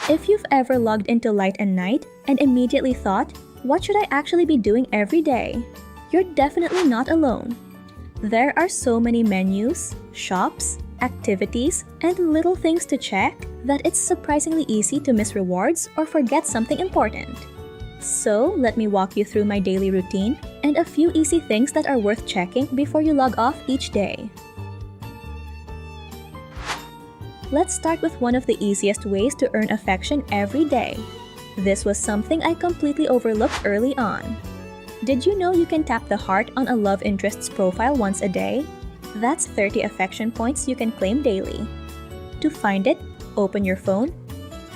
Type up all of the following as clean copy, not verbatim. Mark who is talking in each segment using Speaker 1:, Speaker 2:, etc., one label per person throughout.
Speaker 1: If you've ever logged into Light and Night and immediately thought, what should I actually be doing every day? You're definitely not alone. There are so many menus, shops, activities, and little things to check that it's surprisingly easy to miss rewards or forget something important. So, let me walk you through my daily routine and a few easy things that are worth checking before you log off each day. Let's start with one of the easiest ways to earn affection every day. This was something I completely overlooked early on. Did you know you can tap the heart on a love interest's profile once a day? That's 30 affection points you can claim daily. To find it, open your phone,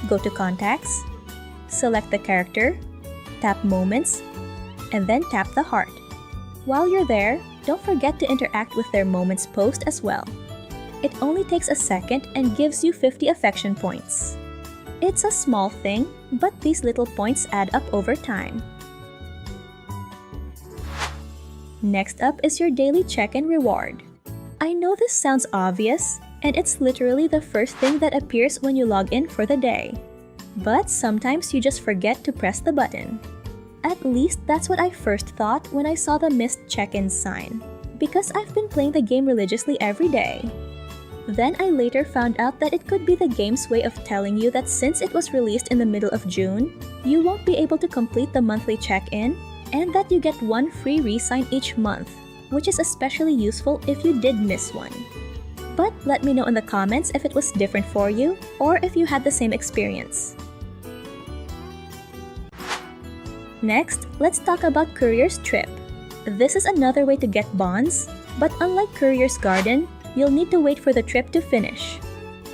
Speaker 1: go to Contacts, select the character, tap Moments, and then tap the heart. While you're there, don't forget to interact with their Moments post as well. It only takes a second and gives you 50 affection points. It's a small thing, but these little points add up over time. Next up is your daily check-in reward. I know this sounds obvious, and it's literally the first thing that appears when you log in for the day. But sometimes you just forget to press the button. At least that's what I first thought when I saw the missed check-in sign, because I've been playing the game religiously every day. Then I later found out that it could be the game's way of telling you that since it was released in the middle of June, you won't be able to complete the monthly check-in, and that you get one free re-sign each month, which is especially useful if you did miss one. But let me know in the comments if it was different for you, or if you had the same experience. Next, let's talk about Courier's Trip. This is another way to get bonds, but unlike Courier's Garden, you'll need to wait for the trip to finish.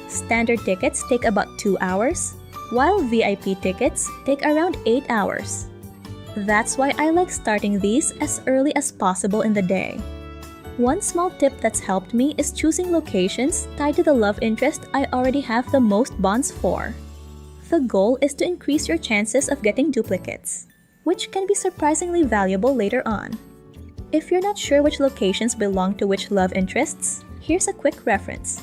Speaker 1: Standard tickets take about 2 hours, while VIP tickets take around 8 hours. That's why I like starting these as early as possible in the day. One small tip that's helped me is choosing locations tied to the love interest I already have the most bonds for. The goal is to increase your chances of getting duplicates, which can be surprisingly valuable later on. If you're not sure which locations belong to which love interests, here's a quick reference.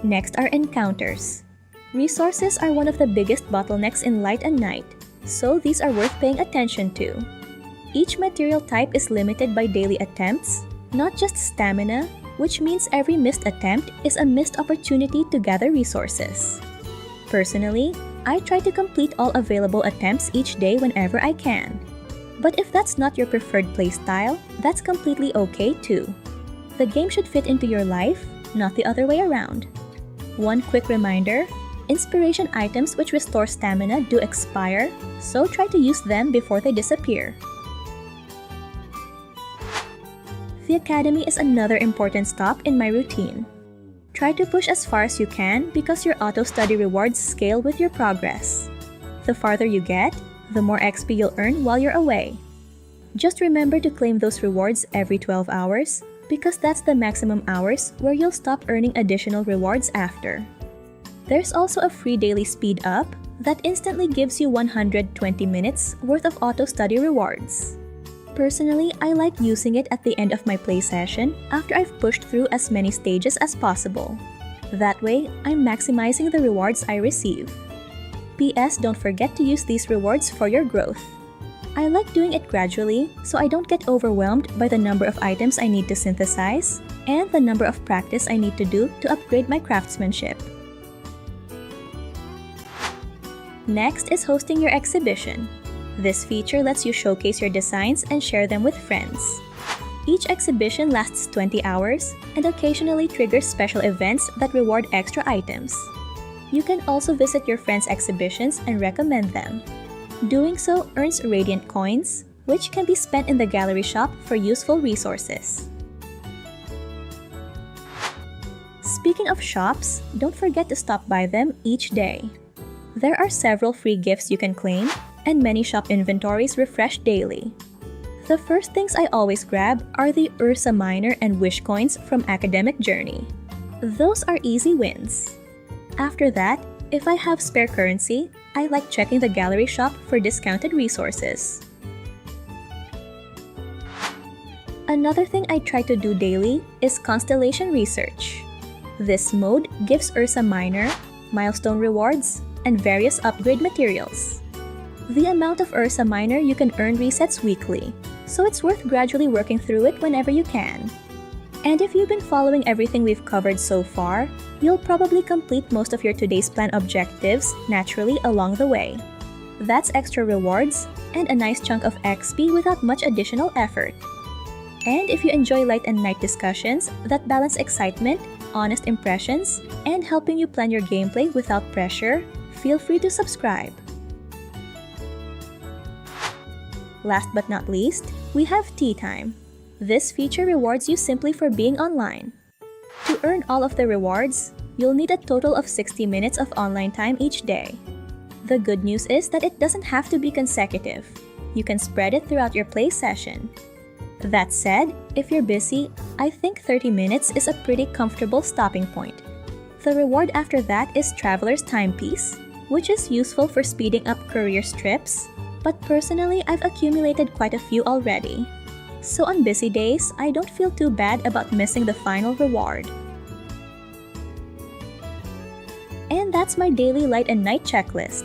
Speaker 1: Next are encounters. Resources are one of the biggest bottlenecks in Light and Night, so these are worth paying attention to. Each material type is limited by daily attempts, not just stamina, which means every missed attempt is a missed opportunity to gather resources. Personally, I try to complete all available attempts each day whenever I can. But if that's not your preferred playstyle, that's completely okay too. The game should fit into your life, not the other way around. One quick reminder, inspiration items which restore stamina do expire, so try to use them before they disappear. The Academy is another important stop in my routine. Try to push as far as you can because your auto-study rewards scale with your progress. The farther you get, the more XP you'll earn while you're away. Just remember to claim those rewards every 12 hours because that's the maximum hours where you'll stop earning additional rewards after. There's also a free daily speed up that instantly gives you 120 minutes worth of auto-study rewards. Personally, I like using it at the end of my play session after I've pushed through as many stages as possible. That way, I'm maximizing the rewards I receive. PS, don't forget to use these rewards for your growth. I like doing it gradually so I don't get overwhelmed by the number of items I need to synthesize and the number of practice I need to do to upgrade my craftsmanship. Next is hosting your exhibition. This feature lets you showcase your designs and share them with friends. Each exhibition lasts 20 hours and occasionally triggers special events that reward extra items. You can also visit your friends' exhibitions and recommend them. Doing so earns Radiant Coins, which can be spent in the gallery shop for useful resources. Speaking of shops, don't forget to stop by them each day. There are several free gifts you can claim, and many shop inventories refresh daily. The first things I always grab are the Ursa Minor and Wish coins from Academic Journey. Those are easy wins. After that, if I have spare currency, I like checking the gallery shop for discounted resources. Another thing I try to do daily is constellation research. This mode gives Ursa Minor, milestone rewards, and various upgrade materials. The amount of Ursa Minor you can earn resets weekly, so it's worth gradually working through it whenever you can. And if you've been following everything we've covered so far, you'll probably complete most of your today's plan objectives naturally along the way. That's extra rewards and a nice chunk of XP without much additional effort. And if you enjoy light and night discussions that balance excitement, honest impressions, and helping you plan your gameplay without pressure, feel free to subscribe. Last but not least, we have Tea Time. This feature rewards you simply for being online. To earn all of the rewards, you'll need a total of 60 minutes of online time each day. The good news is that it doesn't have to be consecutive. You can spread it throughout your play session. That said, if you're busy, I think 30 minutes is a pretty comfortable stopping point. The reward after that is Traveler's Timepiece, which is useful for speeding up career trips, but personally I've accumulated quite a few already. So on busy days, I don't feel too bad about missing the final reward. And that's my daily light and night checklist.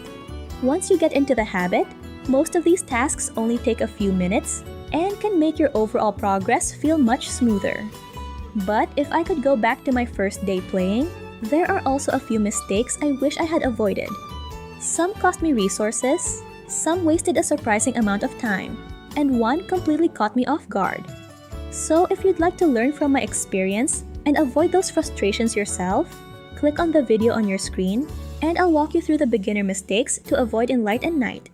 Speaker 1: Once you get into the habit, most of these tasks only take a few minutes and can make your overall progress feel much smoother. But if I could go back to my first day playing, there are also a few mistakes I wish I had avoided. Some cost me resources, some wasted a surprising amount of time, and one completely caught me off guard. So if you'd like to learn from my experience and avoid those frustrations yourself, click on the video on your screen, and I'll walk you through the beginner mistakes to avoid in light and night.